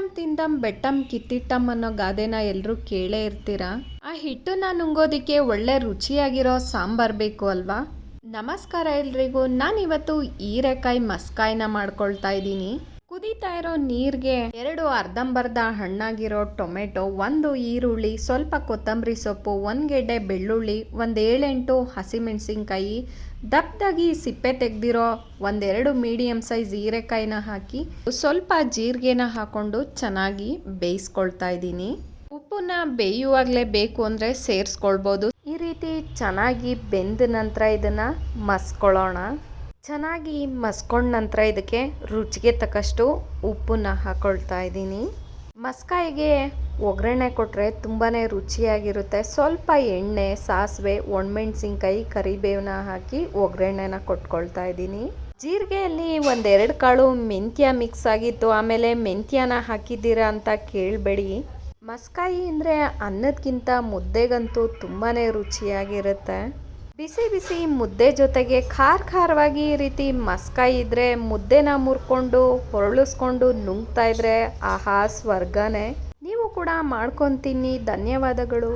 ಎಟ್ಟಂ ತಿಂದಂ ಬೆಟ್ಟಂ ಕಿತ್ತಿಟ್ಟಂ ಅನ್ನೋ ಗಾದೆನ ಎಲ್ಲರೂ ಕೇಳೇ ಇರ್ತೀರಾ. ಆ ಹಿಟ್ಟನ್ನ ನುಂಗೋದಿಕ್ಕೆ ಒಳ್ಳೆ ರುಚಿಯಾಗಿರೋ ಸಾಂಬಾರ್ ಬೇಕು ಅಲ್ವಾ. ನಮಸ್ಕಾರ ಎಲ್ರಿಗೂ. ನಾನಿವತ್ತು ಹೀರೆಕಾಯಿ ಮಸ್ಕಾಯಿನ ಮಾಡ್ಕೊಳ್ತಾ ಇದ್ದೀನಿ. ಕುದೀತಾ ಇರೋ ನೀರಿಗೆ 2 ಅರ್ಧಂಬರ್ಧ ಹಣ್ಣಾಗಿರೋ ಟೊಮೆಟೊ, 1 ಈರುಳ್ಳಿ, ಸ್ವಲ್ಪ ಕೊತ್ತಂಬರಿ ಸೊಪ್ಪು, 1 ಗೆಡ್ಡೆ ಬೆಳ್ಳುಳ್ಳಿ, 7-8 ಹಸಿಮೆಣಸಿನ್ಕಾಯಿ, ದಪ್ಪದಾಗಿ ಸಿಪ್ಪೆ ತೆಗೆದಿರೋ 1-2 ಮೀಡಿಯಮ್ ಸೈಜ್ ಹೀರೆಕಾಯಿನ ಹಾಕಿ ಸ್ವಲ್ಪ ಜೀರಿಗೆನ ಹಾಕೊಂಡು ಚೆನ್ನಾಗಿ ಬೇಯಿಸ್ಕೊಳ್ತಾ ಇದ್ದೀನಿ. ಉಪ್ಪನ್ನ ಬೇಯುವಾಗಲೇ ಬೇಕು ಅಂದರೆ ಸೇರಿಸ್ಕೊಳ್ಬೋದು. ಈ ರೀತಿ ಚೆನ್ನಾಗಿ ಬೆಂದ ನಂತರ ಇದನ್ನು ಮಸ್ಕೊಳ್ಳೋಣ. ಚೆನ್ನಾಗಿ ಮಸ್ಕೊಂಡ ನಂತರ ಇದಕ್ಕೆ ರುಚಿಗೆ ತಕ್ಕಷ್ಟು ಉಪ್ಪನ್ನ ಹಾಕೊಳ್ತಾ ಇದ್ದೀನಿ. ಮಸ್ಕಾಯಿಗೆ ಒಗ್ಗರಣೆ ಕೊಟ್ಟರೆ ತುಂಬಾ ರುಚಿಯಾಗಿರುತ್ತೆ. ಸ್ವಲ್ಪ ಎಣ್ಣೆ, ಸಾಸಿವೆ, ಒಣಮೆಣಸಿನ್ಕಾಯಿ, ಕರಿಬೇವನ್ನ ಹಾಕಿ ಒಗ್ಗರಣೆನ ಕೊಟ್ಕೊಳ್ತಾ ಇದ್ದೀನಿ. ಜೀರಿಗೆಯಲ್ಲಿ 1-2 ಕಾಳು ಮೆಂತ್ಯ ಮಿಕ್ಸ್ ಆಗಿತ್ತು. ಆಮೇಲೆ ಮೆಂತ್ಯನ ಹಾಕಿದ್ದೀರಾ ಅಂತ ಕೇಳಬೇಡಿ. ಮಸ್ಕಾಯಿ ಅಂದರೆ ಅನ್ನದಕ್ಕಿಂತ ಮುದ್ದೆಗಂತೂ ತುಂಬಾ ರುಚಿಯಾಗಿರುತ್ತೆ. ಬಿಸಿ ಬಿಸಿ ಮುದ್ದೆ ಜೊತೆಗೆ ಖಾರವಾಗಿ ಈ ರೀತಿ ಮಸ್ಕಾಯಿ ಇದ್ದರೆ ಮುದ್ದೆನ ಮುರ್ಕೊಂಡು ಹೊರಳಿಸ್ಕೊಂಡು ನುಂಗ್ತಾ ಇದ್ರೆ ಆಹಾ ಸ್ವರ್ಗನೇ. ನೀವು ಕೂಡ ಮಾಡ್ಕೊಂಡು ತಿನ್ನಿ. ಧನ್ಯವಾದಗಳು.